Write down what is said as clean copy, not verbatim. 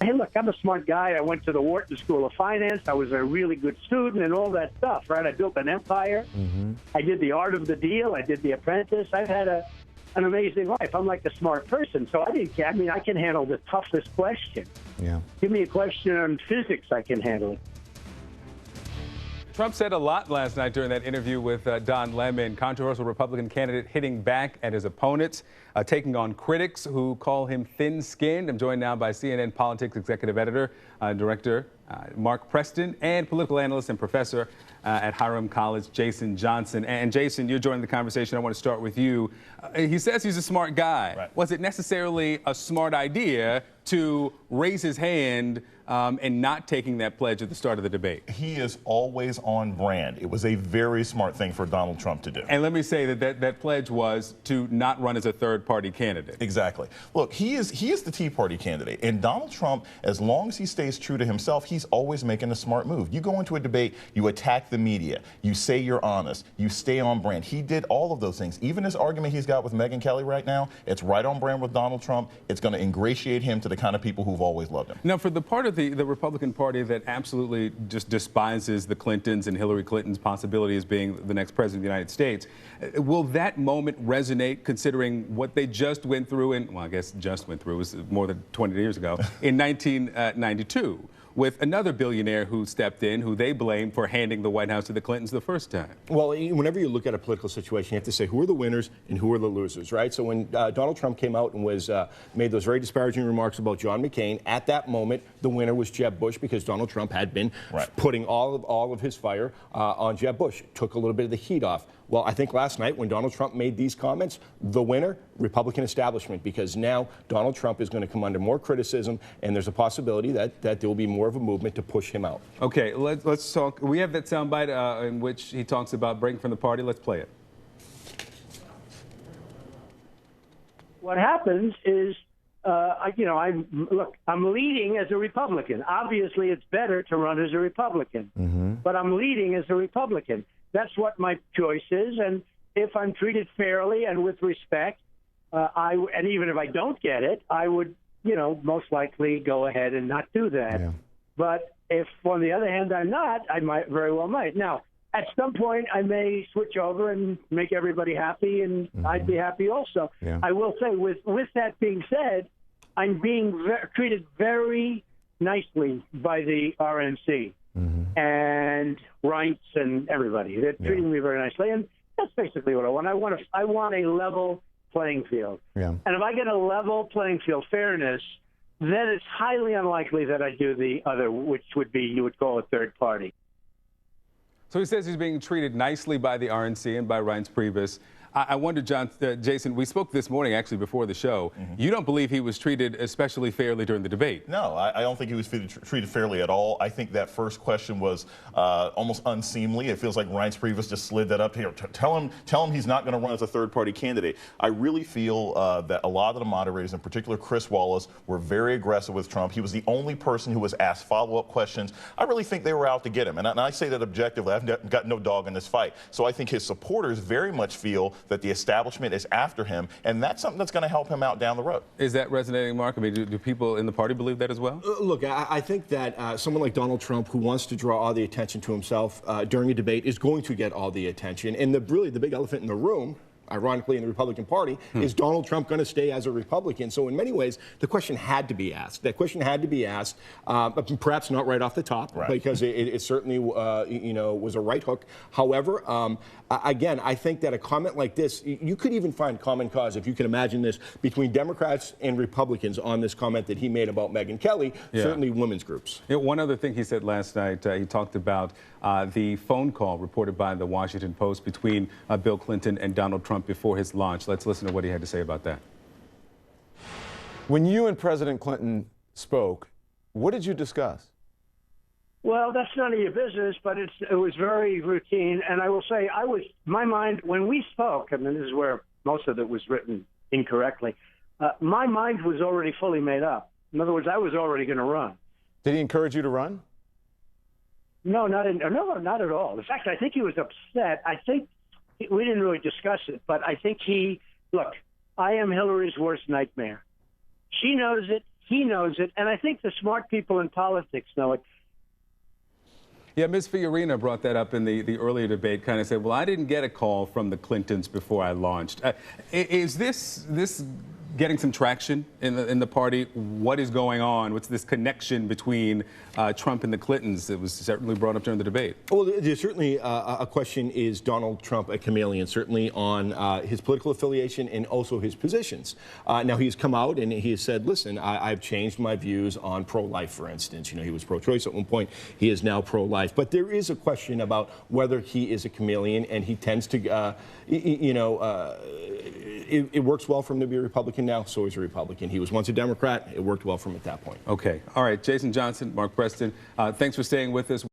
Hey, look, I'm a smart guy. I went to the Wharton School of Finance. I was a really good student and all that stuff, right? I built an empire. I did the art of the deal. I did The Apprentice. I've had an amazing life. I'm like a smart person, so I didn't care. I mean, I can handle the toughest question. Yeah. Give me a question on physics, I can handle it. Trump said a lot last night during that interview with Don Lemon, controversial Republican candidate hitting back at his opponents, taking on critics who call him thin-skinned. I'm joined now by CNN politics executive editor, director Mark Preston, and political analyst and professor at Hiram College, Jason Johnson. And Jason, you're joining the conversation. I want to start with you. He says he's a smart guy. Right. Was it necessarily a smart idea to raise his hand and not taking that pledge at the start of the debate? He is always on brand. It was a very smart thing for Donald Trump to do. And let me say that pledge was to not run as a third-party candidate. Exactly. Look, he is the Tea Party candidate. And Donald Trump, as long as he stays true to himself, he's always making a smart move. You go into a debate, you attack the media, you say you're honest, you stay on brand. He did all of those things. Even this argument he's got with Megyn Kelly right now, it's right on brand with Donald Trump. It's going to ingratiate him to the kind of people who've always loved him. Now, for the part of the Republican Party that absolutely just despises the Clintons and Hillary Clinton's possibility as being the next president of the United States, will that moment resonate considering what they just went through in, well, I guess just went through, it was more than 20 years ago, in 1992? With another billionaire who stepped in, who they blame for handing the White House to the Clintons the first time. Well, whenever you look at a political situation, you have to say who are the winners and who are the losers, right? So when Donald Trump came out and was made those very disparaging remarks about John McCain, at that moment, the winner was Jeb Bush because Donald Trump had been putting all of his fire on Jeb Bush. Took a little bit of the heat off. Well, I think last night when Donald Trump made these comments, the winner, Republican establishment, because now Donald Trump is going to come under more criticism, and there's a possibility that there will be more of a movement to push him out. Okay, let's talk. We have that soundbite in which he talks about breaking from the party. Let's play it. What happens is, I'm leading as a Republican. Obviously, it's better to run as a Republican, but I'm leading as a Republican. That's what my choice is, and if I'm treated fairly and with respect, and even if I don't get it, I would, most likely go ahead and not do that. Yeah. But if, on the other hand, I'm not, I very well might. Now, at some point, I may switch over and make everybody happy, and I'd be happy also. Yeah. I will say, with that being said, I'm being treated very nicely by the RNC. And Reince and everybody. They're treating me very nicely, and that's basically what I want. I want a level playing field. Yeah. And if I get a level playing field, fairness, then it's highly unlikely that I do the other, which would be, you would call a third party. So he says he's being treated nicely by the RNC and by Reince Priebus. I wonder, Jason, we spoke this morning, actually, before the show. You don't believe he was treated especially fairly during the debate? No, I don't think he was treated fairly at all. I think that first question was almost unseemly. It feels like Reince Priebus just slid that up here. Tell him he's not going to run as a third-party candidate. I really feel that a lot of the moderators, in particular Chris Wallace, were very aggressive with Trump. He was the only person who was asked follow-up questions. I really think they were out to get him. And I say that objectively. I've got no dog in this fight. So I think his supporters very much feel that the establishment is after him, and that's something that's going to help him out down the road. Is that resonating, Mark? I mean, do people in the party believe that as well? Look, I think that someone like Donald Trump, who wants to draw all the attention to himself during a debate, is going to get all the attention. And really the big elephant in the room, ironically, in the Republican Party, is Donald Trump going to stay as a Republican? So in many ways, the question had to be asked. That question had to be asked, but perhaps not right off the top, because it certainly, was a right hook. However, again, I think that a comment like this, you could even find common cause, if you can imagine this, between Democrats and Republicans on this comment that he made about Megyn Kelly, certainly women's groups. Yeah, one other thing he said last night, he talked about the phone call reported by the Washington Post between Bill Clinton and Donald Trump before his launch. Let's listen to what he had to say about that. When you and President Clinton spoke, what did you discuss? Well, that's none of your business, but it was very routine. And I will say, my mind, when we spoke, I mean, this is where most of it was written incorrectly, my mind was already fully made up. In other words, I was already going to run. Did he encourage you to run? No, not at all. In fact, I think he was upset. I think we didn't really discuss it, but I think look, I am Hillary's worst nightmare. She knows it. He knows it, and I think the smart people in politics know it. Yeah, Ms. Fiorina brought that up in the earlier debate, kind of said, well, I didn't get a call from the Clintons before I launched. Is this getting some traction in the party? What is going on? What's this connection between Trump and the Clintons? It was certainly brought up during the debate. Well, there's certainly a question, is Donald Trump a chameleon, certainly on his political affiliation and also his positions. Now, he's come out and he has said, listen, I've changed my views on pro-life, for instance. You know, he was pro-choice at one point. He is now pro-life. But there is a question about whether he is a chameleon, and he tends to, it works well for him to be a Republican now, so he's a Republican. He was once a Democrat. It worked well for him at that point. Okay. All right. Jason Johnson, Mark Preston, thanks for staying with us.